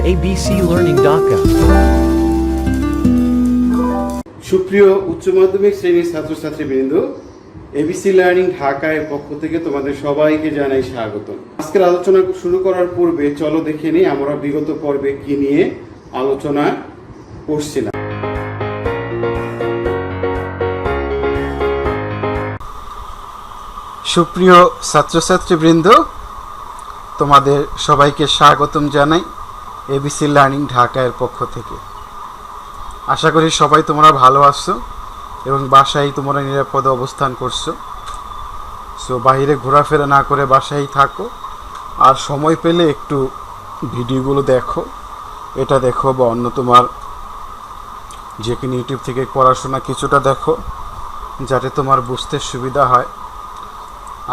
ABC Learning Dhaka. সুপ্রিয় উচ্চ মাধ্যমিক শ্রেণীর ছাত্রছাত্রীবৃন্দ, এবিসি লার্নিং ঢাকার পক্ষ থেকে তোমাদের সবাইকে জানাই স্বাগত। আজকের আলোচনা শুরু করার পূর্বে চলো দেখে নিই আমরা বিগত পর্বে কি নিয়ে আলোচনা করছিলাম। সুপ্রিয় ছাত্রছাত্রীবৃন্দ, তোমাদের সবাইকে স্বাগতম জানাই এবিসি লার্নিং ঢাকার পক্ষ থেকে। আশা করি সবাই তোমরা ভালো আছো এবং বাসায় তোমরা নিরাপদে অবস্থান করছো। সো বাইরে ঘোরাফেরা না করে বাসায় থাকো, আর সময় পেলে একটু ভিডিওগুলো দেখো, এটা দেখো বা অন্য তোমার যে কোনো ইউটিউব থেকে পড়াশোনা কিছুটা দেখো, যাতে তোমার বুঝতে সুবিধা হয়।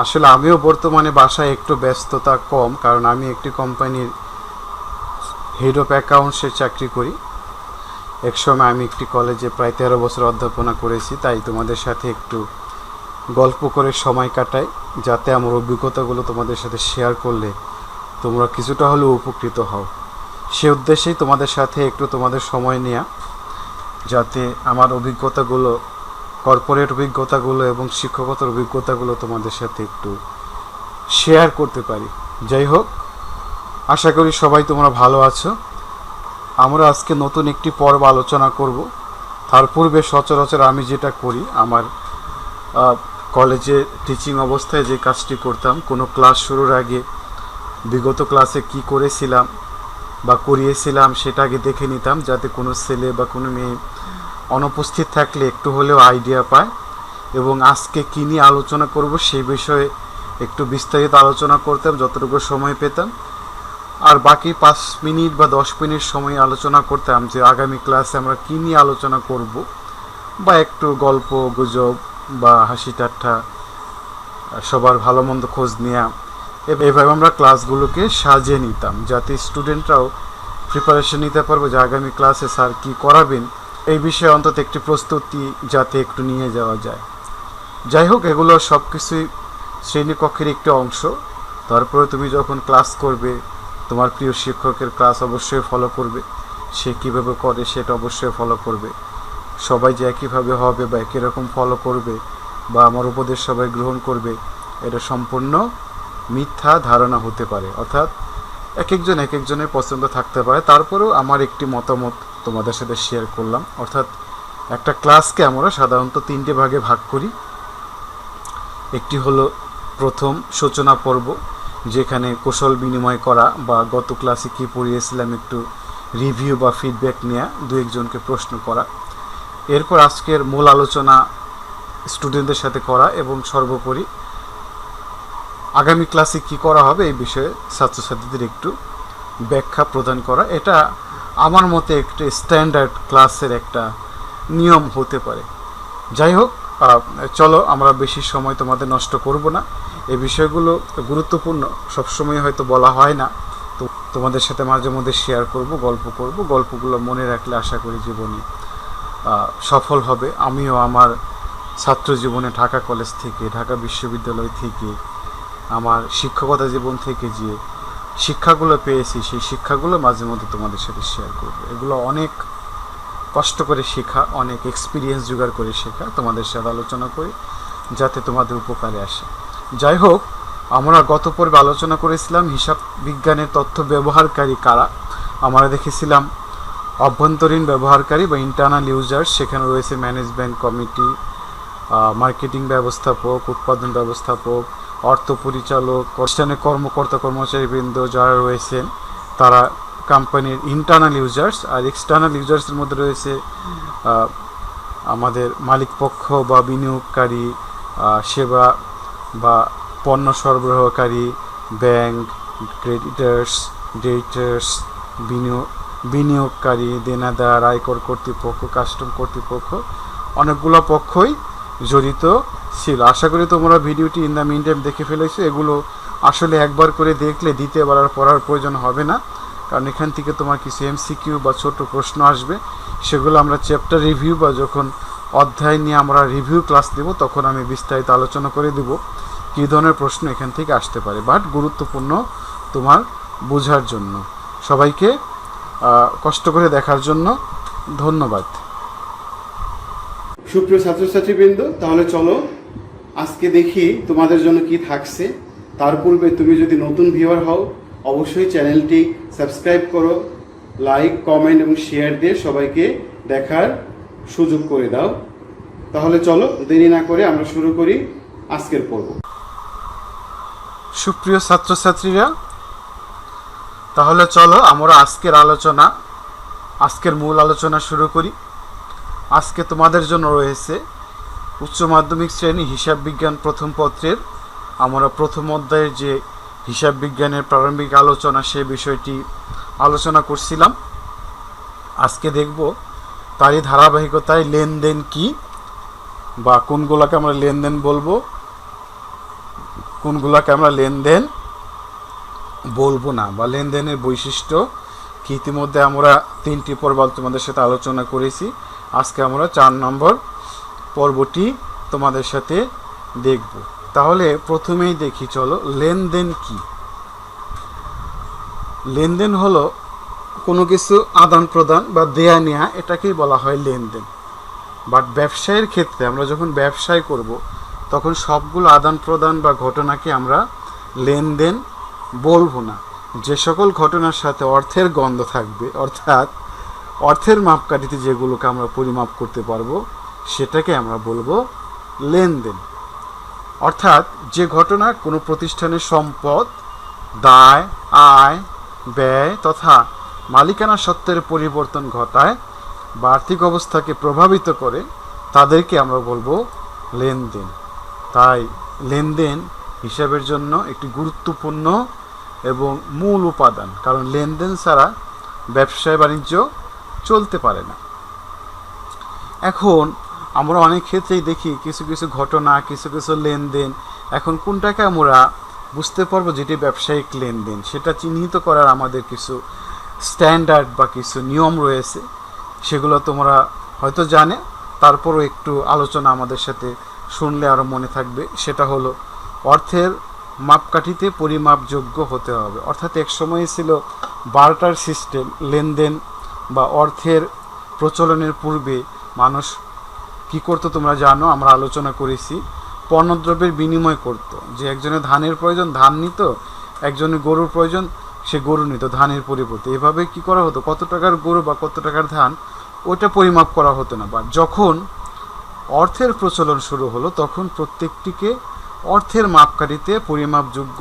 আসলে আমিও বর্তমানে বাসায় একটু ব্যস্ততা কম, কারণ আমি একটি কোম্পানির হেড অফ অ্যাকাউন্টসে চাকরি করি। একসময় আমি একটি কলেজে প্রায় 13 বছর অধ্যাপনা করেছি, তাই তোমাদের সাথে একটু গল্প করে সময় কাটাই, যাতে আমার অভিজ্ঞতাগুলো তোমাদের সাথে শেয়ার করলে তোমরা কিছুটা হলেও উপকৃত হও। সে উদ্দেশ্যেই তোমাদের সাথে একটু তোমাদের সময় নেওয়া, যাতে আমার অভিজ্ঞতাগুলো, কর্পোরেট অভিজ্ঞতাগুলো এবং শিক্ষকতার অভিজ্ঞতাগুলো তোমাদের সাথে একটু শেয়ার করতে পারি। যাই হোক, আশা করি সবাই তোমরা ভালো আছো। আমরা আজকে নতুন একটি পর্ব আলোচনা করব। তার পূর্বে সচরাচর আমি যেটা করি, আমার কলেজে টিচিং অবস্থায় যে কাজটি করতাম, কোনো ক্লাস শুরুর আগে বিগত ক্লাসে কি করেছিলাম বা করিয়েছিলাম সেটা আগে দেখে নিতাম, যাতে কোনো ছেলে বা কোনো মেয়ে অনুপস্থিত থাকলে একটু হলেও আইডিয়া পায়, এবং আজকে কী নিয়ে আলোচনা করব সেই বিষয়ে একটু বিস্তারিত আলোচনা করতাম যতটুকু সময় পেতাম। আর বাকি 5 মিনিট বা 10 মিনিট সময় আলোচনা করতাম যে আগামী ক্লাসে আমরা কী নিয়ে আলোচনা করব, বা একটু গল্প গুজব বা হাসি ঠাট্টা, সবার ভালো মন্দ খোঁজ নেওয়া। এভাবে আমরা ক্লাসগুলোকে সাজিয়ে নিতাম, যাতে স্টুডেন্টরাও প্রিপারেশন নিতে পারবে যে আগামী ক্লাসে স্যার কী করাবেন, এই বিষয়ে অন্তত একটি প্রস্তুতি যাতে একটু নিয়ে যাওয়া যায়। যাই হোক, এগুলো সব কিছুই শ্রেণীকক্ষের একটি অংশ। তারপরে তুমি যখন ক্লাস করবে, তোমার প্রিয় শিক্ষকের ক্লাস অবশ্যই ফলো করবে। সে কীভাবে করে সেটা অবশ্যই ফলো করবে। সবাই যে একইভাবে হবে বা একই রকম ফলো করবে বা আমার উপদেশ সবাই গ্রহণ করবে, এটা সম্পূর্ণ মিথ্যা ধারণা হতে পারে। অর্থাৎ এক একজনের পছন্দ থাকতে পারে। তারপরেও আমার একটি মতামত তোমাদের সাথে শেয়ার করলাম। অর্থাৎ একটা ক্লাসকে আমরা সাধারণত 3টে ভাগে ভাগ করি। একটি হলো প্রথম সূচনা পর্ব, যেখানে কৌশল বিনিময় করা বা গত ক্লাসে কী পড়িয়েছিলাম একটু রিভিউ বা ফিডব্যাক নেওয়া, 2-1জনকে প্রশ্ন করা। এরপর আজকের মূল আলোচনা স্টুডেন্টদের সাথে করা, এবং সর্বোপরি আগামী ক্লাসে কী করা হবে এই বিষয়ে ছাত্রছাত্রীদের একটু ব্যাখ্যা প্রদান করা। এটা আমার মতে একটি স্ট্যান্ডার্ড ক্লাসের একটা নিয়ম হতে পারে। যাই হোক, চলো আমরা বেশি সময় তোমাদের নষ্ট করব না। এই বিষয়গুলো গুরুত্বপূর্ণ, সবসময় হয়তো বলা হয় না, তো তোমাদের সাথে মাঝে মধ্যে শেয়ার করব, গল্প করব। গল্পগুলো মনে রাখলে আশা করি জীবনে সফল হবে। আমিও আমার ছাত্র জীবনে ঢাকা কলেজ থেকে, ঢাকা বিশ্ববিদ্যালয় থেকে, আমার শিক্ষকতা জীবন থেকে যে শিক্ষাগুলো পেয়েছি, সেই শিক্ষাগুলো মাঝে মধ্যে তোমাদের সাথে শেয়ার করব। এগুলো অনেক কষ্ট করে শেখা, অনেক এক্সপিরিয়েন্স জোগাড় করে শেখা, তোমাদের সাথে আলোচনা করি যাতে তোমাদের উপকারে আসে। যাই হোক, আমরা গত পর্বে আলোচনা করেছিলাম হিসাব বিজ্ঞানের তথ্য ব্যবহারকারী কারা। আমরা দেখেছিলাম অভ্যন্তরীণ ব্যবহারকারী বা ইন্টারনাল ইউজার্স। সেখানে রয়েছে ম্যানেজমেন্ট কমিটি, মার্কেটিং ব্যবস্থাপক, উৎপাদন ব্যবস্থাপক, অর্থ পরিচালক, প্রতিষ্ঠানের কর্মকর্তা কর্মচারীবৃন্দ যারা রয়েছেন তারা কোম্পানির ইন্টারনাল ইউজার্স। আর এক্সটার্নাল ইউজার্সের মধ্যে রয়েছে আমাদের মালিকপক্ষ বা বিনিয়োগকারী, সেবা বা পণ্য সরবরাহকারী, ব্যাংক, ক্রেডিটার্স, ডেটার্স, বিনিয়োগকারী, দেনাদার, আয়কর কর্তৃপক্ষ, কাস্টম কর্তৃপক্ষ, অনেকগুলো পক্ষই জড়িত ছিল। আশা করি তোমরা ভিডিওটি ইন দ্য মিন টাইম দেখে ফেলেছো। এগুলো আসলে একবার করে দেখলে দ্বিতীয়বার আর পড়ার প্রয়োজন হবে না, কারণ এখান থেকে তোমার কিছু এমসিকিউ বা ছোট প্রশ্ন আসবে। সেগুলো আমরা চ্যাপ্টার রিভিউ বা যখন অধ্যায় নিয়ে আমরা রিভিউ ক্লাস দেব তখন আমি বিস্তারিত আলোচনা করে দেব কী ধরনের প্রশ্ন এখান থেকে আসতে পারে, বাট গুরুত্বপূর্ণ তোমার বোঝার জন্য। সবাইকে কষ্ট করে দেখার জন্য ধন্যবাদ। সুপ্রিয় ছাত্রছাত্রীবৃন্দ, তাহলে চলো আজকে দেখি তোমাদের জন্য কি থাকছে। তার পূর্বে তুমি যদি নতুন ভিউয়ার হও অবশ্যই চ্যানেলটি সাবস্ক্রাইব করো, লাইক, কমেন্ট এবং শেয়ার দিয়ে সবাইকে দেখার সুযোগ করে দাও। তাহলে চলো দেরি না করে আমরা শুরু করি আজকের পর্ব। সুপ্রিয় ছাত্রছাত্রীরা, তাহলে চলো আমরা আজকের মূল আলোচনা শুরু করি। আজকে তোমাদের জন্য রয়েছে উচ্চ মাধ্যমিক শ্রেণী হিসাব বিজ্ঞান প্রথম পত্রের আমরা প্রথম অধ্যায়ের যে হিসাব বিজ্ঞানের প্রারম্ভিক আলোচনা সে বিষয়টি আলোচনা করছিলাম। আজকে দেখব তারই ধারাবাহিকতায় লেনদেন কি, বা কোনগুলোকে আমরা লেনদেন বলবো, কোনগুলোকে আমরা লেনদেন বলবো না, বা লেনদেনের বৈশিষ্ট্য কি। ইতিমধ্যে আমরা 3টি পর্ব তোমাদের সাথে আলোচনা করেছি। আজকে আমরা 4 নম্বর পর্বটি তোমাদের সাথে দেখব। তাহলে প্রথমেই দেখি চলো লেনদেন কি। লেনদেন হলো কোনো কিছু আদান প্রদান বা দেয়া নেয়া, এটাকেই বলা হয় লেনদেন। বাট ব্যবসায়ের ক্ষেত্রে আমরা যখন ব্যবসায় করব তখন সবগুলো আদান প্রদান বা ঘটনাকে আমরা লেনদেন বলবো না। যে সকল ঘটনার সাথে অর্থের গন্ধ থাকবে, অর্থাৎ অর্থের মাপকাঠিতে যেগুলোকে আমরা পরিমাপ করতে পারবো সেটাকে আমরা বলবো লেনদেন। অর্থাৎ যে ঘটনা কোনো প্রতিষ্ঠানের সম্পদ, দায়, আয়, ব্যয় তথা মালিকানা সত্ত্বের পরিবর্তন ঘটায় বা আর্থিক অবস্থাকে প্রভাবিত করে তাদেরকে আমরা বলবো লেনদেন। তাই লেনদেন হিসাবের জন্য একটি গুরুত্বপূর্ণ এবং মূল উপাদান, কারণ লেনদেন ছাড়া ব্যবসায় বাণিজ্য চলতে পারে না। এখন আমরা অনেক ক্ষেত্রেই দেখি কিছু কিছু ঘটনা, কিছু কিছু লেনদেন, এখন কোনটাকে আমরা বুঝতে পারবো যেটি ব্যবসায়িক লেনদেন সেটা চিহ্নিত করার আমাদের কিছু স্ট্যান্ডার্ড বা কিছু নিয়ম রয়েছে। সেগুলো তোমরা হয়তো জানে, তারপরও একটু আলোচনা আমাদের সাথে শুনলে আরও মনে থাকবে। সেটা হলো অর্থের মাপকাঠিতে পরিমাপযোগ্য হতে হবে। অর্থাৎ এক সময় ছিল বার্টার সিস্টেম, লেনদেন বা অর্থের প্রচলনের পূর্বে মানুষ কি করতো তোমরা জানো, আমরা আলোচনা করেছি, পণ্যদ্রব্যের বিনিময় করত। যে একজনের ধানের প্রয়োজন ধান নিত, একজনের গরুর প্রয়োজন সে গরু নিত ধানের পরিবর্তে। এভাবে কি করা হতো, কত টাকার গরু বা কত টাকার ধান ওটা পরিমাপ করা হতো না। বা যখন অর্থের প্রচলন শুরু হলো তখন প্রত্যেকটিকে অর্থের মাপকাঠিতে পরিমাপযোগ্য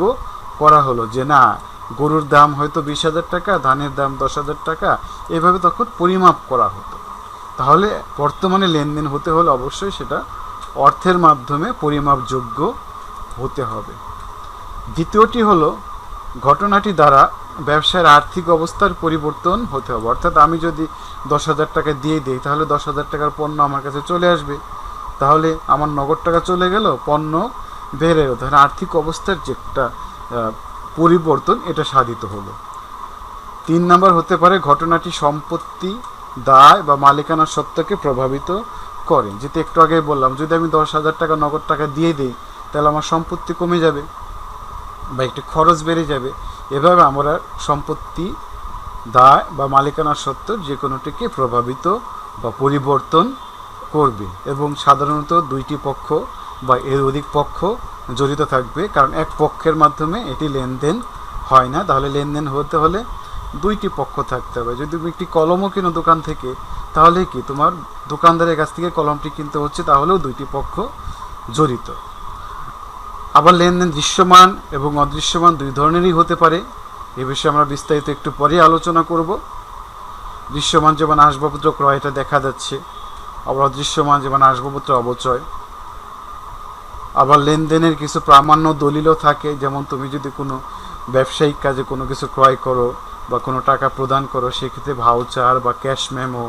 করা হলো, যে না গরুর দাম হয়তো 20,000 টাকা, ধানের দাম 10,000 টাকা, এভাবে তখন পরিমাপ করা হতো। তাহলে বর্তমানে লেনদেন হতে হলে অবশ্যই সেটা অর্থের মাধ্যমে পরিমাপযোগ্য হতে হবে। দ্বিতীয়টি হলো ঘটনাটি দ্বারা ব্যবসায়ের আর্থিক অবস্থার পরিবর্তন হতে হবে। অর্থাৎ আমি যদি 10,000 টাকা দিয়ে দিই তাহলে 10,000 টাকার পণ্য আমার কাছে চলে আসবে, তাহলে আমার নগদ টাকা চলে গেল, পণ্য বেড়ে গেল, তাহলে আর্থিক অবস্থার যে একটা পরিবর্তন এটা সাধিত হলো। 3 নম্বর হতে পারে ঘটনাটি সম্পত্তি, দায় বা মালিকানা সত্ত্বকে প্রভাবিত করে। যেটা একটু আগে বললাম, যদি আমি 10,000 টাকা নগদ টাকা দিয়ে দিই তাহলে আমার সম্পত্তি কমে যাবে বা একটু খরচ বেড়ে যাবে। এভাবে আমরা সম্পত্তি, দায় বা মালিকানা সত্ত্বের যে কোনোটিকে প্রভাবিত বা পরিবর্তন করবে। এবং সাধারণত 2টি পক্ষ বা এর অধিক পক্ষ জড়িত থাকবে, কারণ এক পক্ষের মাধ্যমে এটি লেনদেন হয় না। তাহলে লেনদেন হতে হলে 2টি পক্ষ থাকতে হবে। যদি তুমি একটি কলমও কিনো দোকান থেকে, তাহলে কি তোমার দোকানদারের কাছ থেকে কলমটি কিনতে হচ্ছে, তাহলেও 2টি পক্ষ জড়িত। আবার লেনদেন দৃশ্যমান এবং অদৃশ্যমান 2 ধরনেরই হতে পারে। এ বিষয়ে আমরা বিস্তারিত একটু পরে আলোচনা করব। দৃশ্যমান যেমন আসবাবপত্র ক্রয়, এটা দেখা যাচ্ছে। আবার অদৃশ্যমান যেমন আসবাবপত্র অবচয়। আবার লেনদেনের কিছু প্রামাণ্য দলিলও থাকে, যেমন তুমি যদি কোনো ব্যবসায়িক কাজে কোনো কিছু ক্রয় করো বা কোনো টাকা প্রদান করো, সেক্ষেত্রে ভাউচার বা ক্যাশ মেমো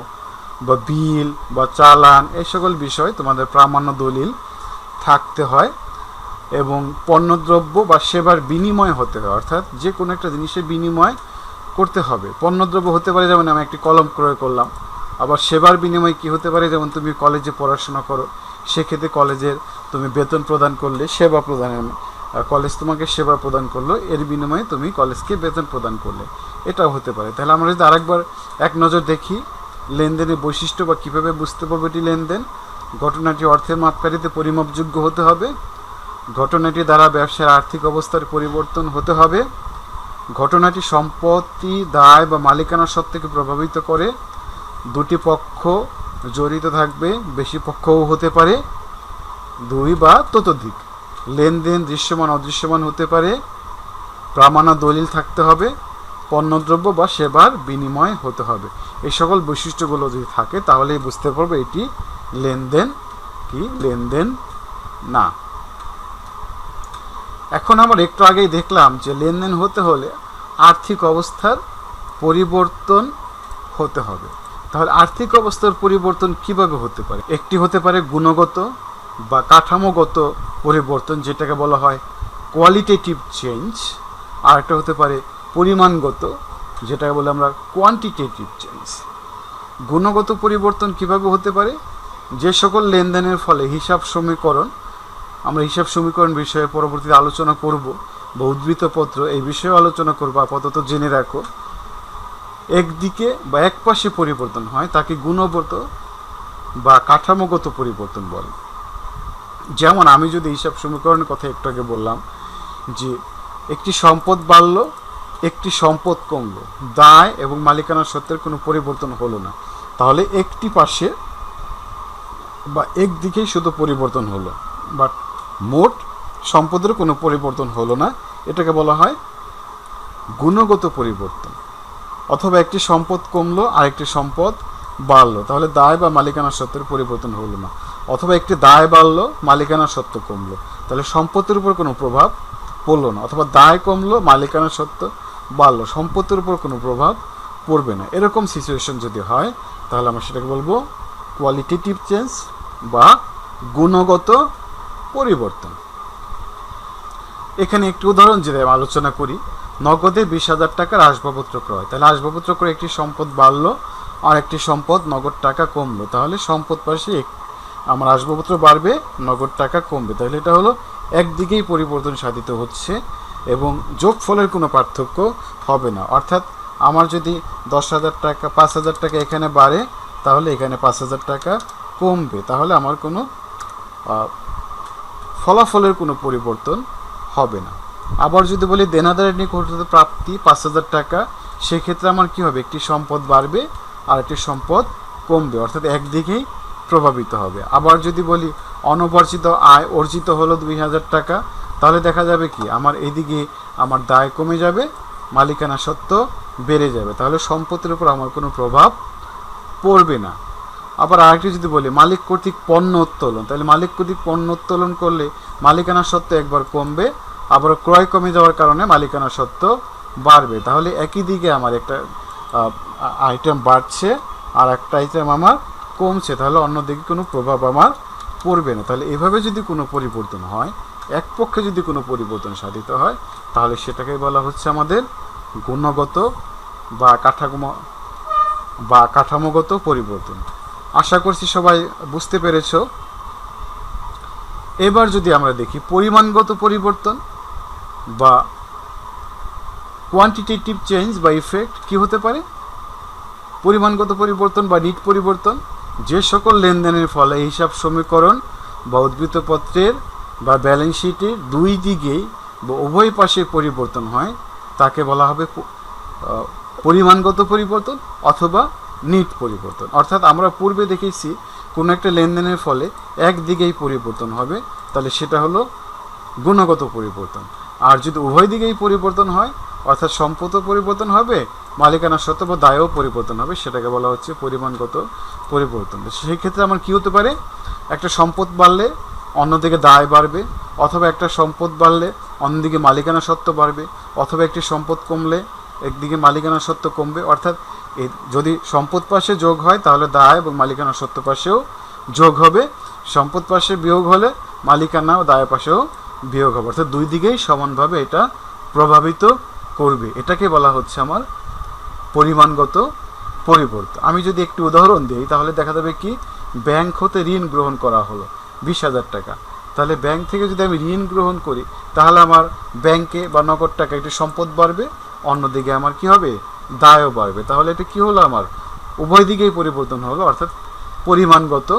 বা বিল বা চালান এই সকল বিষয় তোমাদের প্রামাণ্য দলিল থাকতে হয়। এবং পণ্যদ্রব্য বা সেবার বিনিময় হতে হয়, অর্থাৎ যে কোনো একটা জিনিসের বিনিময় করতে হবে। পণ্যদ্রব্য হতে পারে যেমন আমি একটি কলম ক্রয় করলাম। আবার সেবার বিনিময় কি হতে পারে, যেমন তুমি কলেজে পড়াশোনা করো, সেক্ষেত্রে কলেজের তুমি বেতন প্রদান করলে সেবা প্রদানের কলেজ তোমাকে সেবা প্রদান করলো, এর বিনিময়ে তুমি কলেজকে বেতন প্রদান করলে, এটাও হতে পারে। তাহলে আমরা যদি আরেকবার এক নজর দেখি লেনদেনের বৈশিষ্ট্য বা কীভাবে বুঝতে পারবো এটি লেনদেন। ঘটনাটি অর্থের মাপকাঠিতে পরিমাপযোগ্য হতে হবে, ঘটনাটি দ্বারা ব্যবসার আর্থিক অবস্থার পরিবর্তন হতে হবে, ঘটনাটি সম্পত্তি, দায় বা মালিকানা সত্ত্বকে প্রভাবিত করে, দুটি পক্ষ জড়িত থাকবে, বেশি পক্ষও হতে পারে, দুই বা ততোধিক, লেনদেন দৃশ্যমান অদৃশ্যমান হতে পারে, প্রামাণ্য দলিল থাকতে হবে, পণ্যদ্রব্য বা সেবার বিনিময় হতে হবে। এই সকল বৈশিষ্ট্যগুলো যদি থাকে তাহলেই বুঝতে পারবো এটি লেনদেন কি লেনদেন না। এখন আমরা একটু আগেই দেখলাম যে লেনদেন হতে হলে আর্থিক অবস্থার পরিবর্তন হতে হবে। তাহলে আর্থিক অবস্থার পরিবর্তন কিভাবে হতে পারে? একটি হতে পারে গুণগত বা কাঠামোগত পরিবর্তন, যেটাকে বলা হয় কোয়ালিটেটিভ চেঞ্জ, আর একটা হতে পারে পরিমাণগত, যেটাকে বলে আমরা কোয়ান্টিটেটিভ চেঞ্জ। গুণগত পরিবর্তন কিভাবে হতে পারে? যে সকল লেনদেনের ফলে হিসাব সমীকরণ, আমরা হিসাব সমীকরণ বিষয়ে পরবর্তীতে আলোচনা করব, বা উদ্ধৃতপত্র এই বিষয়ে আলোচনা করব, আপাতত জেনে রাখো, একদিকে বা এক পাশে পরিবর্তন হয় তাকে গুণগত বা কাঠামোগত পরিবর্তন বলে। যেমন আমি যদি হিসাব সমীকরণের কথা একটু আগে বললাম যে একটি সম্পদ বাড়লো, একটি সম্পদ কমলো, দায় এবং মালিকানা সত্ত্বের কোনো পরিবর্তন হলো না, তাহলে একটি পাশে বা একদিকেই শুধু পরিবর্তন হলো, বাট মোট সম্পদের কোনো পরিবর্তন হলো না, এটাকে বলা হয় গুণগত পরিবর্তন। অথবা একটি সম্পদ কমলো আর একটি সম্পদ বাড়লো, তাহলে দায় বা মালিকানা সত্ত্বের পরিবর্তন হলো না। অথবা একটি দায় বাড়লো, মালিকানা সত্ত্ব কমলো, তাহলে সম্পত্তির উপর কোনো প্রভাব পড়লো না। অথবা দায় কমলো, মালিকানা সত্ত্ব বাড়লো, সম্পত্তির উপর কোনো প্রভাব পড়বে না। এরকম সিচুয়েশন যদি হয় তাহলে আমরা সেটাকে বলবো কোয়ালিটেটিভ চেঞ্জ বা গুণগত পরিবর্তন। এখানে একটি উদাহরণ যদি আমি আলোচনা করি, নগদে 20,000 টাকার আসবাবপত্র ক্রয়, তাহলে আসবাবপত্র ক্রয় একটি সম্পদ বাড়লো আর একটি সম্পদ নগদ টাকা কমলো, তাহলে সম্পদ পাশে আমার আসবাবপত্র বাড়বে, নগদ টাকা কমবে, তাহলে এটা হলো একদিকেই পরিবর্তন সাধিত হচ্ছে এবং যোগফলের কোনো পার্থক্য হবে না। অর্থাৎ আমার যদি 10,000 টাকা 5,000 টাকা এখানে বাড়ে, তাহলে এখানে 5,000 টাকা কমবে, তাহলে আমার কোনো ফলাফলের কোনো পরিবর্তন হবে না। আবার যদি বলি দেনাদারের নিকট হতে প্রাপ্তি 5,000 টাকা, সেক্ষেত্রে আমার কি হবে? একটি সম্পদ বাড়বে আর একটি সম্পদ কমবে, অর্থাৎ একদিকেই প্রভাবিত হবে। আবার যদি বলি অনবর্জিত আয় অর্জিত হলো 2,000 টাকা, তাহলে দেখা যাবে কি আমার এদিকে আমার দায় কমে যাবে, মালিকানা সত্ত্ব বেড়ে যাবে, তাহলে সম্পত্তির উপর আমার কোনো প্রভাব পড়বে না। আবার আরেকটি যদি বলি মালিক কর্তৃক পণ্য উত্তোলন, তাহলে মালিক কর্তৃক পণ্য উত্তোলন করলে মালিকানা সত্ত্ব একবার কমবে, আবার ক্রয় কমে যাওয়ার কারণে মালিকানা সত্ত্ব বাড়বে, তাহলে একই দিকে আমার একটা আইটেম বাড়ছে আর একটা আইটেম আমার কমছে, তাহলে অন্যদিকে কোনো প্রভাব আমার পড়বে না। তাহলে এভাবে যদি কোনো পরিবর্তন হয়, এক পক্ষে যদি কোনো পরিবর্তন সাধিত হয়, তাহলে সেটাকে বলা হচ্ছে আমাদের গুণগত বা কাঠামোগত পরিবর্তন। আশা করছি সবাই বুঝতে পেরেছ। এবার যদি আমরা দেখি পরিমাণগত পরিবর্তন বা কোয়ান্টিটেটিভ চেঞ্জ বা ইফেক্ট কি হতে পারে? পরিমাণগত পরিবর্তন বা নিট পরিবর্তন, যে সকল লেনদেনের ফলে হিসাব সমীকরণ বা উদ্ধৃতপত্রের বা ব্যালেন্স শিটের দুই দিকেই বা উভয় পাশে পরিবর্তন হয় তাকে বলা হবে পরিমাণগত পরিবর্তন অথবা নিট পরিবর্তন। অর্থাৎ আমরা পূর্বে দেখেছি কোনো একটা লেনদেনের ফলে একদিকেই পরিবর্তন হবে, তাহলে সেটা হলো গুণগত পরিবর্তন। আর যদি উভয় দিকেই পরিবর্তন হয়, অর্থাৎ সম্পদও পরিবর্তন হবে, মালিকানা সত্ত্ব বা দায়ও পরিবর্তন হবে, সেটাকে বলা হচ্ছে পরিমাণগত পরিবর্তন। সেই ক্ষেত্রে আমার কী হতে পারে? একটা সম্পদ বাড়লে অন্যদিকে দায় বাড়বে, অথবা একটা সম্পদ বাড়লে অন্যদিকে মালিকানা সত্ত্ব বাড়বে, অথবা একটি সম্পদ কমলে একদিকে মালিকানা সত্ত্ব কমবে। অর্থাৎ যদি সম্পদ পাশে যোগ হয় তাহলে দায় এবং মালিকানা সত্ত্ব পাশেও যোগ হবে, সম্পদ পাশে বিয়োগ হলে মালিকানা ও দায় পাশেও বিয়োগ হবে, অর্থাৎ দুই দিকেই সমানভাবে এটা প্রভাবিত করবে। এটাকে বলা হচ্ছে আমার পরিমাণগত পরিবর্তন। আমি যদি একটি উদাহরণ দিই তাহলে দেখা যাবে কি ব্যাংক হতে ঋণ গ্রহণ করা হলো 20,000 টাকা, তাহলে ব্যাংক থেকে যদি আমি ঋণ গ্রহণ করি তাহলে আমার ব্যাংকে বা নগদ টাকা একটি সম্পদ বাড়বে, অন্যদিকে আমার কি হবে, দায়ও বাড়বে। তাহলে এটা কি হলো, আমার উভয় দিকেই পরিবর্তন হলো, অর্থাৎ পরিমাণগত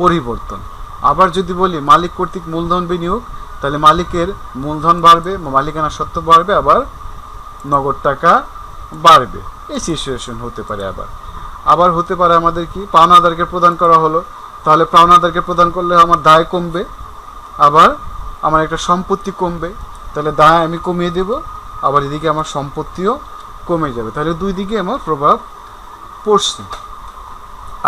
পরিবর্তন। আবার যদি বলি মালিক কর্তৃক মূলধন বিনিয়োগ, তাহলে মালিকের মূলধন বাড়বে, মালিকানা সত্ত্ব বাড়বে, আবার নগদ টাকা বাড়বে। এই সিচুয়েশন হতে পারে। আবার হতে পারে আমাদের কি, পাওনাদারকে প্রদান করা হলো, তাহলে পাওনাদারকে প্রদান করলে আমার দায় কমবে, আবার আমার একটা সম্পত্তি কমবে, তাহলে দায় আমি কমিয়ে দেব, আবার এদিকে আমার সম্পত্তিও কমে যাবে। তাহলে দুই দিকে আমার প্রভাব পড়ছে।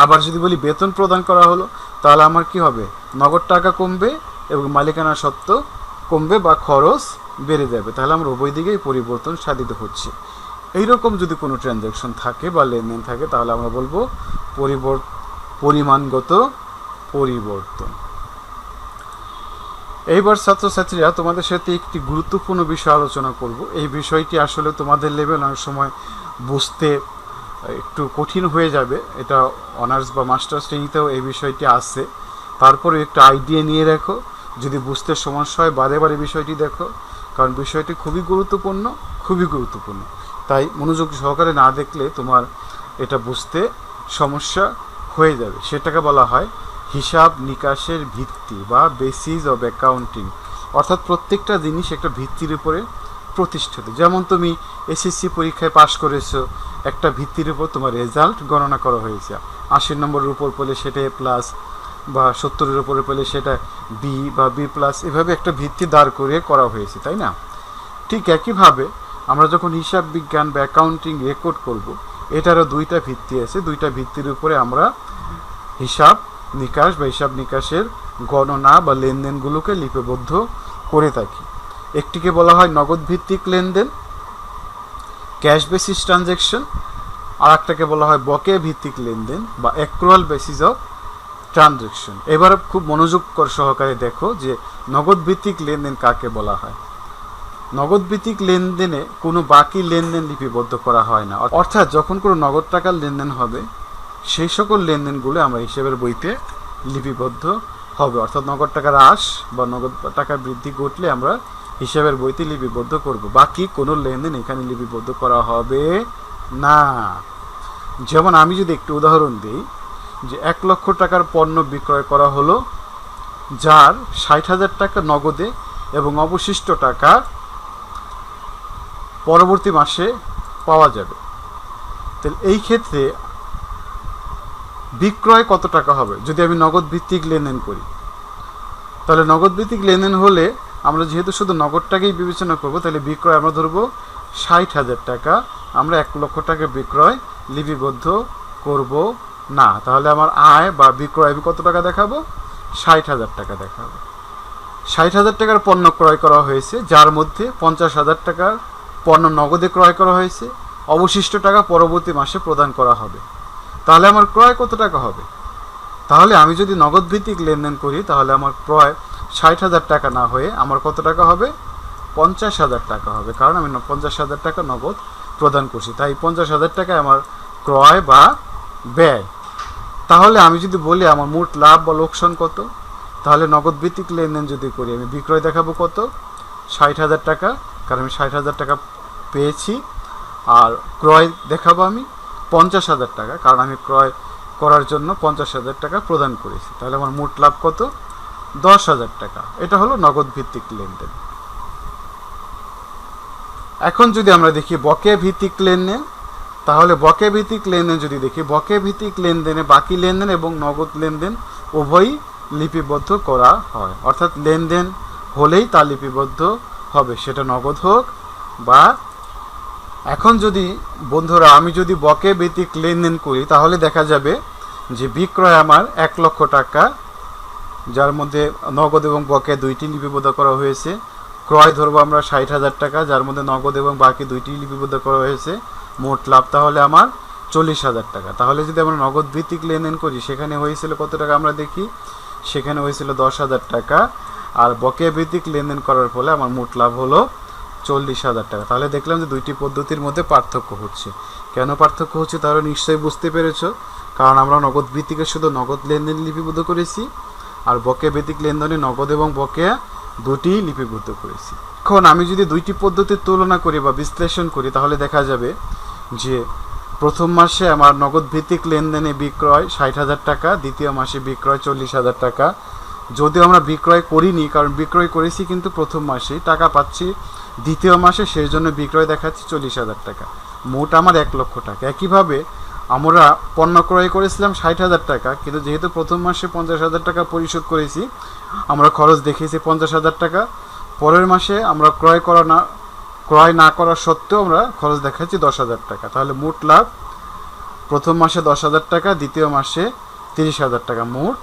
আবার যদি বলি বেতন প্রদান করা হলো, তাহলে আমার কি হবে, নগদ টাকা কমবে এবং মালিকানা সত্ত্ব কমবে বা খরচ বেড়ে যাবে। তাহলে আমরা উভয় দিকেই পরিবর্তন সাধিত হচ্ছে। এইরকম যদি কোনো ট্রানজ্যাকশন থাকে বা লেনদেন থাকে তাহলে আমরা বলবো পরিমাণগত পরিবর্তন। এইবার ছাত্রছাত্রীরা তোমাদের সাথে একটি গুরুত্বপূর্ণ বিষয় আলোচনা করব। এই বিষয়টি আসলে তোমাদের লেভেল অনেক সময় বুঝতে একটু কঠিন হয়ে যাবে। এটা অনার্স বা মাস্টার্স শ্রেণীতেও এই বিষয়টি আছে। তারপরে একটু আইডিয়া নিয়ে রাখো, যদি বুঝতে সমস্যা হয় বারে বারে বিষয়টি দেখো, কারণ বিষয়টি খুবই গুরুত্বপূর্ণ। তাই মনোযোগ সহকারে না দেখলে তোমার এটা বুঝতে সমস্যা হয়ে যাবে। সেটাকে বলা হয় হিসাব নিকাশের ভিত্তি বা বেসিস অফ অ্যাকাউন্টিং, অর্থাৎ প্রত্যেকটা জিনিস একটা ভিত্তির উপরে প্রতিষ্ঠিত। যেমন তুমি এসএসসি পরীক্ষায় পাশ করেছো, একটা ভিত্তির উপর তোমার রেজাল্ট গণনা করা হয়েছে। 80 নম্বরের উপর পেলে সেটা এ প্লাস, বা 70-এর উপরে পেলে সেটা বি বা বি প্লাস, এভাবে একটা ভিত্তি দাঁড় করিয়ে করা হয়েছে, তাই না? ঠিক একইভাবে আমরা যখন হিসাব বিজ্ঞান বা অ্যাকাউন্টিং রেকর্ড করব, এটারও দুইটা ভিত্তি আছে। দুইটা ভিত্তির উপরে আমরা হিসাব নিকাশের গণনা বা লেনদেনগুলোকে লিপিবদ্ধ করে থাকি। একটিকে বলা হয় নগদ ভিত্তিক লেনদেন, ক্যাশ বেসিস ট্রানজ্যাকশন, আর একটাকে বলা হয় বকেয়া ভিত্তিক লেনদেন বা অ্যাক্রুয়াল বেসিস অফ ট্রানজ্যাকশন। এবার খুব মনোযোগ সহকারে দেখো যে নগদ ভিত্তিক লেনদেন কাকে বলা হয়। নগদ ভিত্তিক লেনদেনে কোনো বাকি লেনদেন লিপিবদ্ধ করা হয় না, অর্থাৎ যখন কোনো নগদ টাকার লেনদেন হবে সেই সকল লেনদেনগুলো আমরা হিসাবের বইতে লিপিবদ্ধ হবে। অর্থাৎ নগদ টাকার হ্রাস বা নগদ টাকার বৃদ্ধি ঘটলে আমরা হিসাবের বইতে লিপিবদ্ধ করব, বাকি কোনো লেনদেন এখানে লিপিবদ্ধ করা হবে না। যেমন আমি যদি একটু উদাহরণ দিই, যে 1 লক্ষ টাকার পণ্য বিক্রয় করা হলো, যার 60,000 টাকা নগদে এবং অবশিষ্ট টাকা পরবর্তী মাসে পাওয়া যাবে। তাহলে এই ক্ষেত্রে বিক্রয় কত টাকা হবে যদি আমি নগদ ভিত্তিক লেনদেন করি? তাহলে নগদ ভিত্তিক লেনদেন হলে আমরা যেহেতু শুধু নগদ টাকাই বিবেচনা করব, তাহলে বিক্রয় আমরা ধরবো 60,000 টাকা, আমরা 1 লক্ষ টাকা বিক্রয় লিপিবদ্ধ করব না। তাহলে আমার আয় বা বিক্রয় আমি কত টাকা দেখাবো? 60,000 টাকা দেখাবো। 60,000 টাকার পণ্য ক্রয় করা হয়েছে, যার মধ্যে 50,000 টাকার পণ্য নগদে ক্রয় করা হয়েছে, অবশিষ্ট টাকা পরবর্তী মাসে প্রদান করা হবে। তাহলে আমার ক্রয় কত টাকা হবে? তাহলে আমি যদি নগদ ভিত্তিক লেনদেন করি তাহলে আমার ক্রয় 60,000 টাকা না হয়ে আমার কত টাকা হবে? 50,000 টাকা হবে, কারণ আমি 50,000 টাকা নগদ প্রদান করছি। তাই 50,000 টাকা আমার ক্রয় বা ব্যয়। তাহলে আমি যদি বলি আমার মোট লাভ বা লোকসান কত, তাহলে নগদ ভিত্তিক লেনদেন যদি করি আমি বিক্রয় দেখাবো কত? 60,000 টাকা, কারণ আমি 60,000 টাকা পেয়েছি। আর ক্রয় দেখাবো আমি 50,000 টাকা, কারণ আমি ক্রয় করার জন্য 50,000 টাকা প্রদান করেছি। তাহলে আমার মোট লাভ কত? 10,000 টাকা। এটা হলো নগদ ভিত্তিক লেনদেন। এখন যদি আমরা দেখি বকেয়া ভিত্তিক লেনদেন, তাহলে বকেয়া ভিত্তিক লেনদেন যদি দেখি, বকেয়া ভিত্তিক লেনদেনে বাকি লেনদেন এবং নগদ লেনদেন উভয়ই লিপিবদ্ধ করা হয়। অর্থাৎ লেনদেন হলেই তা লিপিবদ্ধ হবে, সেটা নগদ হোক বা। এখন যদি বন্ধুরা আমি যদি বকেয়া ভিত্তিক লেনদেন করি তাহলে দেখা যাবে যে বিক্রয় আমার 1 লক্ষ টাকা, যার মধ্যে নগদ এবং বকেয়া দুইটি লিপিবদ্ধ করা হয়েছে। ক্রয় ধরবো আমরা 60,000 টাকা, যার মধ্যে নগদ এবং বাকি দুইটি লিপিবদ্ধ করা হয়েছে। মোট লাভ তাহলে আমার 40,000 টাকা। তাহলে যদি আমরা নগদ ভিত্তিক লেনদেন করি সেখানে হয়েছিল কত টাকা আমরা দেখি, সেখানে হয়েছিল 10,000 টাকা। আর বকেয়া ভিত্তিক লেনদেন করার ফলে আমার মোট লাভ হলো 40,000 টাকা। তাহলে দেখলাম যে দুইটি পদ্ধতির মধ্যে পার্থক্য হচ্ছে। কেন পার্থক্য হচ্ছে তাহলে নিশ্চয়ই বুঝতে পেরেছো, কারণ আমরা নগদ ভিত্তিকে শুধু নগদ লেনদেন লিপিবদ্ধ করেছি, আর বকেয়া ভিত্তিক লেনদেনে নগদ এবং বকেয়া দুটি লিপিবদ্ধ করেছি। এখন আমি যদি দুইটি পদ্ধতির তুলনা করি বা বিশ্লেষণ করি তাহলে দেখা যাবে যে প্রথম মাসে আমার নগদ ভিত্তিক লেনদেনে বিক্রয় 60,000 টাকা, দ্বিতীয় মাসে বিক্রয় 40,000 টাকা। যদিও আমরা বিক্রয় করিনি, কারণ বিক্রয় করেছি কিন্তু প্রথম মাসেই, টাকা পাচ্ছি দ্বিতীয় মাসে, সেই জন্য বিক্রয় দেখাচ্ছি 40,000 টাকা, মোট আমার 1 লক্ষ টাকা। একইভাবে আমরা পণ্য ক্রয় করেছিলাম 60,000 টাকা, কিন্তু যেহেতু প্রথম মাসে 50,000 টাকা পরিশোধ করেছি, আমরা খরচ দেখিয়েছি 50,000 টাকা। পরের মাসে আমরা ক্রয় না করা সত্ত্বেও আমরা খরচ দেখাচ্ছি 10,000 টাকা। তাহলে মোট লাভ প্রথম মাসে 10,000 টাকা, দ্বিতীয় মাসে 30,000 টাকা, মোট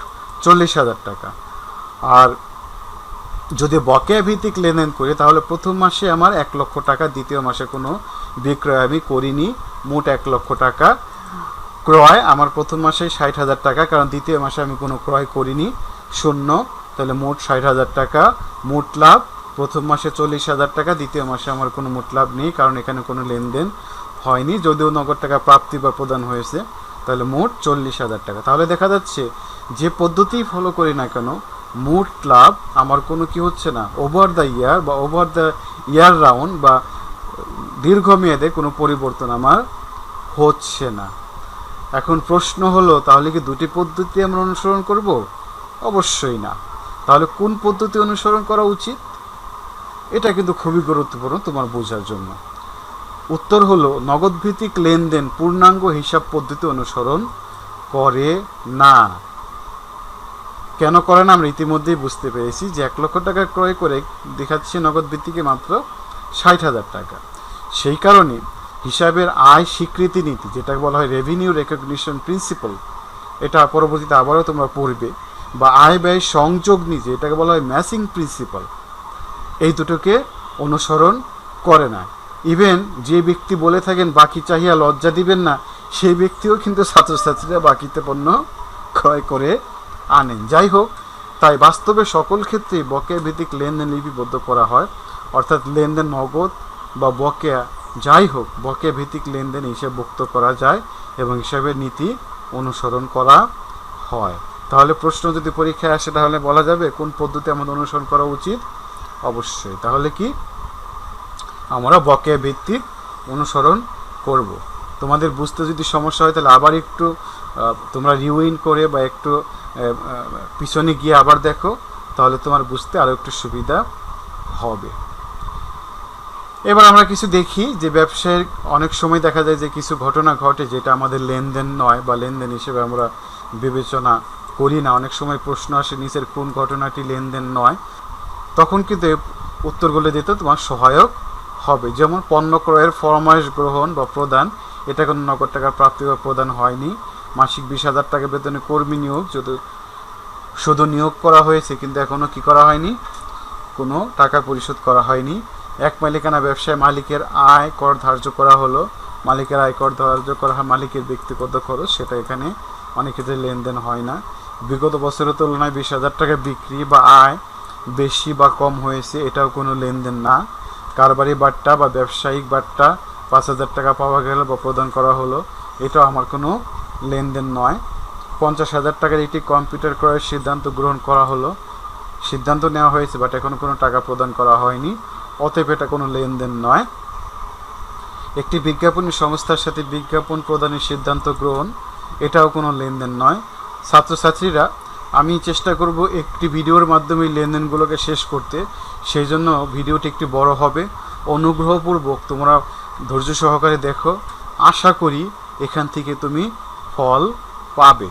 40,000 টাকা। আর যদি বকেয়া ভিত্তিক লেনদেন করি তাহলে প্রথম মাসে আমার 1 লক্ষ টাকা, দ্বিতীয় মাসে কোনো বিক্রয় আমি করিনি, মোট 1 লক্ষ টাকা। ক্রয় আমার প্রথম মাসে 60,000 টাকা, কারণ দ্বিতীয় মাসে আমি কোনো ক্রয় করিনি, শূন্য। তাহলে মোট 60,000 টাকা। মোট লাভ প্রথম মাসে 40,000 টাকা, দ্বিতীয় মাসে আমার কোনো মোট লাভ নেই, কারণ এখানে কোনো লেনদেন হয়নি, যদিও নগদ টাকা প্রাপ্তি বা প্রদান হয়েছে। তাহলে মোট 40,000 টাকা। তাহলে দেখা যাচ্ছে যে পদ্ধতিই ফলো করি না কেন, মোট লাভ আমার কোনো কি হচ্ছে না, ওভার দ্য ইয়ার বা ওভার দ্য ইয়ার রাউন্ড বা দীর্ঘমেয়াদে কোনো পরিবর্তন আমার হচ্ছে না। এখন প্রশ্ন হলো, তাহলে কি দুটি পদ্ধতি আমরা অনুসরণ করব? অবশ্যই না। তাহলে কোন পদ্ধতি অনুসরণ করা উচিত? এটা কিন্তু খুবই গুরুত্বপূর্ণ তোমার বোঝার জন্য। উত্তর হলো, নগদ ভিত্তিক লেনদেন পূর্ণাঙ্গ হিসাব পদ্ধতি অনুসরণ করে না। কেন করে না আমরা ইতিমধ্যেই বুঝতে পেরেছি যে 1 লক্ষ টাকা ক্রয় করে দেখাচ্ছে নগদ ভিত্তিকে মাত্র 60,000 টাকা। সেই কারণে হিসাবের আয় স্বীকৃতি নীতি, যেটাকে বলা হয় রেভিনিউ রেকগনিশন প্রিন্সিপাল, এটা পরবর্তীতে আবারও তোমরা পড়বে, বা আয় ব্যয় সংযোগ নীতি, এটাকে বলা হয় ম্যাচিং প্রিন্সিপাল, এই দুটোকে অনুসরণ করে না। ইভেন যে ব্যক্তি বলে থাকেন বাকি চাহিয়া লজ্জা দিবেন না, সেই ব্যক্তিও কিন্তু ছাত্রছাত্রীরা বাকিতে পণ্য ক্রয় করে আনেন। যাই হোক, তাই বাস্তবে সকল ক্ষেত্রেই বকেয়া ভিত্তিক লেনদেন লিপিবদ্ধ করা হয়, অর্থাৎ লেনদেন নগদ বা বকেয়া যাই হোক, বকেয়া ভিত্তিক লেনদেন হিসাবভুক্ত করা যায় এবং হিসাবের নীতি অনুসরণ করা হয়। তাহলে প্রশ্ন যদি পরীক্ষায় আসে তাহলে বলা যাবে কোন পদ্ধতি আমাদের অনুসরণ করা উচিত? অবশ্যই। তাহলে কি আমরা বকেয়া ভিত্তিক অনুসরণ করব। তোমাদের বুঝতে যদি সমস্যা হয় তাহলে আবার একটু তোমরা রিউইন্ড করে বা একটু পিছনে গিয়ে আবার দেখো, তাহলে তোমার বুঝতে আরও একটু সুবিধা হবে। এবার আমরা কিছু দেখি যে ব্যবসায়ের অনেক সময় দেখা যায় যে কিছু ঘটনা ঘটে যেটা আমাদের লেনদেন নয় বা লেনদেন হিসেবে আমরা বিবেচনা করি না। অনেক সময় প্রশ্ন আসে নিচের কোন ঘটনাটি লেনদেন নয়, তখন কিন্তু উত্তরগুলো দিতে তোমার সহায়ক হবে। যেমন পণ্য ক্রয়ের ফরমাইশ গ্রহণ বা প্রদান, এটা কোনো নগদ টাকার প্রাপ্তি বা প্রদান হয়নি। মাসিক 20,000 টাকা বেতনে কর্মী নিয়োগ, যদি শুধু নিয়োগ করা হয়েছে কিন্তু এখনও কি করা হয়নি, কোনো টাকা পরিশোধ করা হয়নি। এক মালিকানা ব্যবসায় মালিকের আয় কর ধার্য করা হলো, মালিকের আয় কর ধার্য করা হয় মালিকের ব্যক্তিগত খরচ, সেটা এখানে অনেক ক্ষেত্রে লেনদেন হয় না। বিগত বছরের তুলনায় 20,000 টাকা বিক্রি বা আয় বেশি বা কম হয়েছে, এটাও কোনো লেনদেন না। কারবারি বাট্টা বা ব্যবসায়িক বাট্টা 5,000 টাকা পাওয়া গেল বা প্রদান করা হলো, এটাও আমার কোনো লেনদেন নয়। 50,000 টাকার একটি কম্পিউটার ক্রয়ের সিদ্ধান্ত গ্রহণ করা হলো, সিদ্ধান্ত নেওয়া হয়েছে বাট এখনও কোনো টাকা প্রদান করা হয়নি, অতএব এটা কোনো লেনদেন নয়। একটি বিজ্ঞাপনী সংস্থার সাথে বিজ্ঞাপন প্রদানের সিদ্ধান্ত গ্রহণ, এটাও কোনো লেনদেন নয়। ছাত্রছাত্রীরা, আমি চেষ্টা করব একটি ভিডিওর মাধ্যমে লেনদেনগুলোকে শেষ করতে, সেই জন্য ভিডিওটি একটু বড় হবে। অনুগ্রহপূর্বক তোমরা ধৈর্য সহকারে দেখো, আশা করি এখান থেকে তুমি ফল পাবে,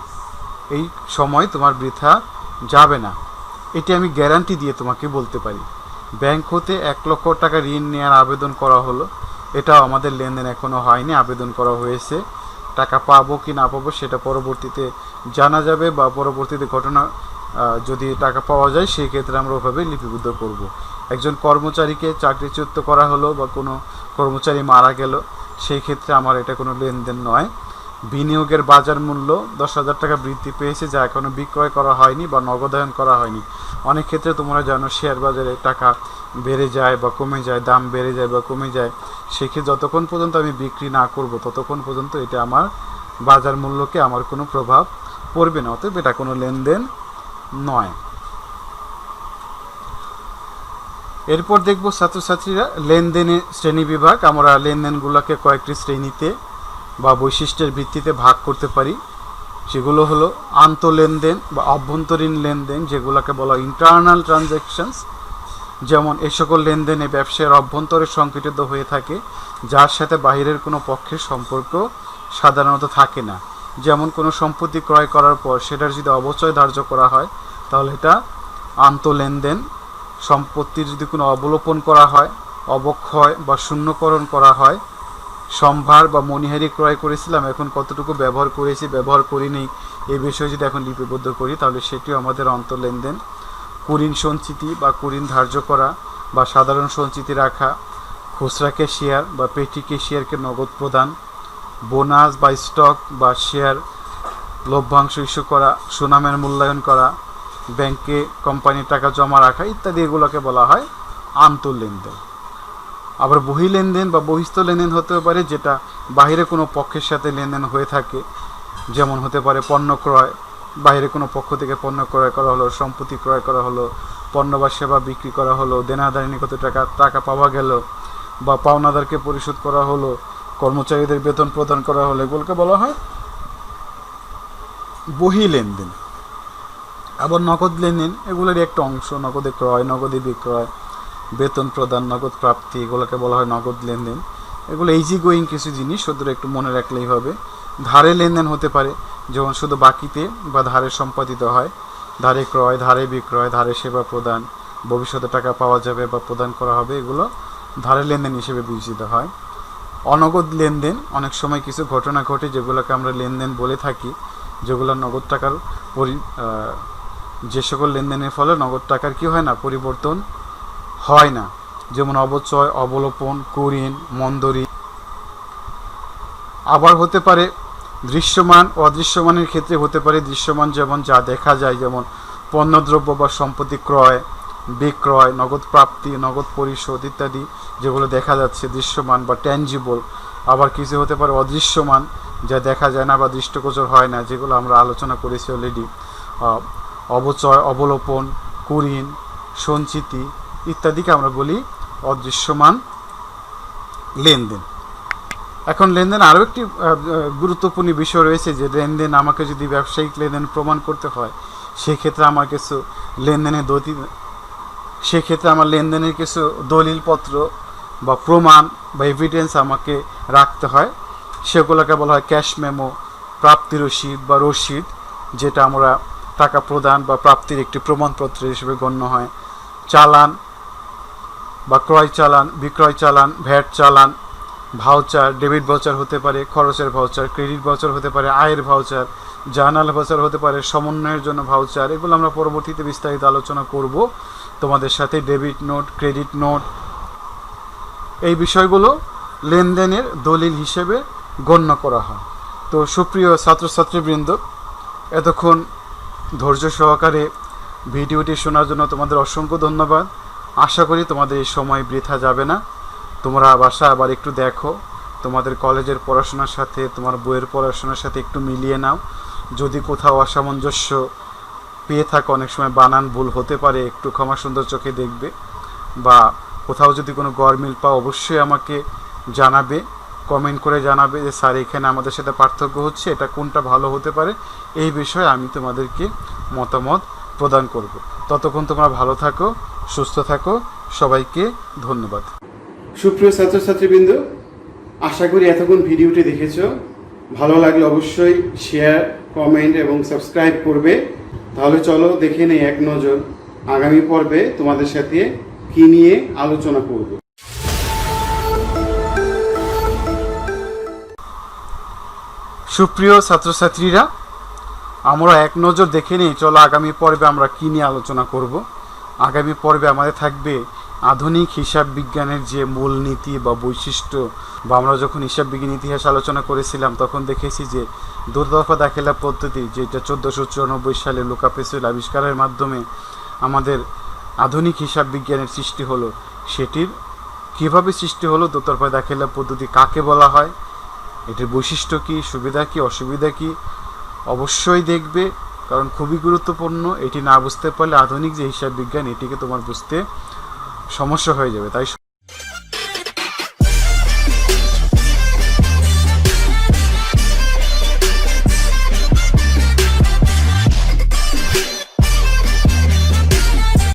এই সময় তোমার বৃথা যাবে না, এটি আমি গ্যারান্টি দিয়ে তোমাকে বলতে পারি। ব্যাংক হতে 1 লক্ষ টাকা ঋণ নেওয়ার আবেদন করা হলো, এটাও আমাদের লেনদেন এখনও হয়নি, আবেদন করা হয়েছে। টাকা পাবো কি না পাবো সেটা পরবর্তীতে জানা যাবে, বা পরবর্তীতে ঘটনা যদি টাকা পাওয়া যায় সেই ক্ষেত্রে আমরা ওভাবে লিপিবদ্ধ করব। একজন কর্মচারীকে চাকরিচ্যুত করা হলো বা কোনো কর্মচারী মারা গেল, সেই ক্ষেত্রে আমার এটা কোনো লেনদেন নয়। বিনিয়োগের বাজার মূল্য 10,000 টাকা বৃদ্ধি পেয়েছে, যা এখনও বিক্রয় করা হয়নি বা নগদায়ন করা হয়নি। অনেক ক্ষেত্রে তোমরা জানো শেয়ার বাজারে টাকা বেড়ে যায় বা কমে যায়, দাম বেড়ে যায় বা কমে যায়, সেক্ষেত্রে যতক্ষণ পর্যন্ত আমি বিক্রি না করব ততক্ষণ পর্যন্ত এটা আমার বাজার মূল্যকে আমার কোনো প্রভাব পড়বে না, অতএব এটা কোনো লেনদেন নয়। এরপর দেখব ছাত্রছাত্রীরা লেনদেনের শ্রেণীবিভাগ। আমরা লেনদেনগুলোকে কয়েকটি শ্রেণীতে বা বৈশিষ্ট্যের ভিত্তিতে ভাগ করতে পারি। সেগুলো হলো আন্তঃলেনদেন বা অভ্যন্তরীণ লেনদেন, যেগুলোকে বলা হয় ইন্টারনাল ট্রানজ্যাকশনস। যেমন এই সকল লেনদেনে ব্যবসায়ের অভ্যন্তরে সংঘটিত হয়ে থাকে, যার সাথে বাহিরের কোনো পক্ষের সম্পর্ক সাধারণত থাকে না। যেমন কোনো সম্পত্তি ক্রয় করার পর সেটার যদি অবচয় ধার্য করা হয় তাহলে এটা আন্তঃলেনদেন। সম্পত্তির যদি কোনো অবলোপন করা হয়, অবক্ষয় বা শূন্যকরণ করা হয়, সম্ভার বা মণিহারি ক্রয় করেছিলাম, এখন কতটুকু ব্যবহার করেছি ব্যবহার করিনি এই বিষয়ে যদি এখন লিপিবদ্ধ করি তাহলে সেটিও আমাদের অন্তর্লেনদেন। কুঋণ সঞ্চিতি বা কুঋণ ধার্য করা বা সাধারণ সঞ্চিতি রাখা, খুচরা ক্যাশিয়ার বা পেটি ক্যাশিয়ারকে নগদ প্রদান, বোনাস বা স্টক বা শেয়ার লভ্যাংশ ইস্যু করা, সুনামের মূল্যায়ন করা, ব্যাংকে কোম্পানির টাকা জমা রাখা ইত্যাদি, এগুলোকে বলা হয় আন্তঃলেনদেন। আবার বহিঃলেনদেন বা বহিস্থ লেনদেন হতে পারে, যেটা বাইরে কোনো পক্ষের সাথে লেনদেন হয়ে থাকে। যেমন হতে পারে পণ্য ক্রয়, বাইরে কোনো পক্ষ থেকে পণ্য ক্রয় করা হলো, সম্পত্তি ক্রয় করা হলো, পণ্য বা সেবা বিক্রি করা হলো, দেনাদারি নিকট টাকা পাওয়া গেল, বা পাওনাদারকে পরিশোধ করা হলো, কর্মচারীদের বেতন প্রদান করা হলো, এগুলোকে বলা হয় বহিঃলেনদেন। আবার নগদ লেনদেন এগুলোরই একটা অংশ। নগদে ক্রয়, নগদে বিক্রয়, বেতন প্রদান, নগদ প্রাপ্তি, এগুলোকে বলা হয় নগদ লেনদেন। এগুলো ইজি গোয়িং কিছু জিনিস, শুধু একটু মনে রাখলেই হবে। ধারে লেনদেন হতে পারে, যেমন শুধু বাকিতে বা ধারে সম্পাদিত হয়। ধারে ক্রয়, ধারে বিক্রয়, ধারে সেবা প্রদান, ভবিষ্যতে টাকা পাওয়া যাবে বা প্রদান করা হবে, এগুলো ধারে লেনদেন হিসেবে বিবেচিত হয়। অনগদ লেনদেন, অনেক সময় কিছু ঘটনা ঘটে যেগুলোকে আমরা লেনদেন বলে থাকি, যেগুলো নগদ টাকার যে সকল লেনদেনের ফলে নগদ টাকার কি হয় না, পরিবর্তন হয় না। যেমন অবচয়, অবলোপন, কুঋণ, মন্দরি। আবার হতে পারে দৃশ্যমান, অদৃশ্যমানের ক্ষেত্রে হতে পারে দৃশ্যমান, যেমন যা দেখা যায়, যেমন পণ্যদ্রব্য বা সম্পত্তি ক্রয়, বিক্রয়, নগদ প্রাপ্তি, নগদ পরিশোধ ইত্যাদি, যেগুলো দেখা যাচ্ছে দৃশ্যমান বা ট্যাঞ্জিবল। আবার কিছু হতে পারে অদৃশ্যমান, যা দেখা যায় না বা দৃষ্টগোচর হয় না, যেগুলো আমরা আলোচনা করেছি অলরেডি। অবচয়, অবলোপন, কুঋণ, সঞ্চিতি ইত্যাদিকে আমরা বলি অদৃশ্যমান লেনদেন। এখন লেনদেন আরও একটি গুরুত্বপূর্ণ বিষয় রয়েছে, যে লেনদেন আমাকে যদি ব্যবসায়িক লেনদেন প্রমাণ করতে হয়, সেক্ষেত্রে আমার কিছু লেনদেনের কিছু দলিলপত্র বা প্রমাণ বা এভিডেন্স আমাকে রাখতে হয়। সেগুলোকে বলা হয় ক্যাশ মেমো, প্রাপ্তি রসিদ বা রসিদ, যেটা আমরা টাকা প্রদান বা প্রাপ্তির একটি প্রমাণপত্র হিসেবে গণ্য হয়। চালান বা ক্রয় চালান, বিক্রয় চালান, ভ্যাট চালান, ভাউচার, ডেবিট ভাউচার হতে পারে, খরচের ভাউচার, ক্রেডিট ভাউচার হতে পারে, আয়ের ভাউচার, জার্নাল ভাউচার হতে পারে, সমন্বয়ের জন্য ভাউচার। এগুলো আমরা পরবর্তীতে বিস্তারিত আলোচনা করব তোমাদের সাথে। ডেবিট নোট, ক্রেডিট নোট, এই বিষয়গুলো লেনদেনের দলিল হিসেবে গণ্য করা হয়। তো সুপ্রিয় ছাত্রছাত্রীবৃন্দ, এতক্ষণ ধৈর্য সহকারে ভিডিওটি শোনার জন্য তোমাদের অসংখ্য ধন্যবাদ। আশা করি তোমাদের এই সময় বৃথা যাবে না। তোমরা বাসা আবার একটু দেখো, তোমাদের কলেজের পড়াশোনার সাথে তোমার বইয়ের পড়াশোনার সাথে একটু মিলিয়ে নাও। যদি কোথাও অসামঞ্জস্য পেয়ে থাকো, অনেক সময় বানান ভুল হতে পারে, একটু ক্ষমা সুন্দর চোখে দেখবে। বা কোথাও যদি কোনো গরমিল পাও অবশ্যই আমাকে জানাবে, কমেন্ট করে জানাবে যে স্যার এখানে আমাদের সাথে পার্থক্য হচ্ছে, এটা কোনটা ভালো হতে পারে, এই বিষয়ে আমি তোমাদেরকে মতামত প্রদান করব। ততক্ষণ তোমরা ভালো থাকো, সুস্থ থাকো, সবাইকে ধন্যবাদ। সুপ্রিয় ছাত্রছাত্রীবৃন্দ, আশা করি এতক্ষণ ভিডিওটি দেখেছো। ভালো লাগলে অবশ্যই শেয়ার, কমেন্ট এবং সাবস্ক্রাইব করবে। তাহলে চলো দেখে নেই এক নজর আগামী পর্বে তোমাদের সাথে কি নিয়ে আলোচনা করব। সুপ্রিয় ছাত্রছাত্রীরা, আমরা এক নজর দেখে নিই, চলো আগামী পর্বে আমরা কি নিয়ে আলোচনা করব। আগামী পর্বে আমাদের থাকবে আধুনিক হিসাব বিজ্ঞানের যে মূলনীতি বা বৈশিষ্ট্য, বা আমরা যখন হিসাব বিজ্ঞান ইতিহাস আলোচনা করেছিলাম তখন দেখেছি যে দুর্দফা দাখিলা পদ্ধতি, যেটা 1494 সালে লুকা পেসেল আবিষ্কারের মাধ্যমে আমাদের আধুনিক হিসাব বিজ্ঞানের সৃষ্টি হলো, সেটির কিভাবে সৃষ্টি হলো, দোতরফা দাখিলা পদ্ধতি কাকে বলা হয়, এটির বৈশিষ্ট্য কী, সুবিধা কী, অসুবিধা কী, অবশ্যই দেখবে কারণ খুবই গুরুত্বপূর্ণ। এটি না বুঝতে পারলে আধুনিক যে হিসাব বিজ্ঞান এটিকে তোমার বুঝতে সমস্যা হয়ে যাবে। তাই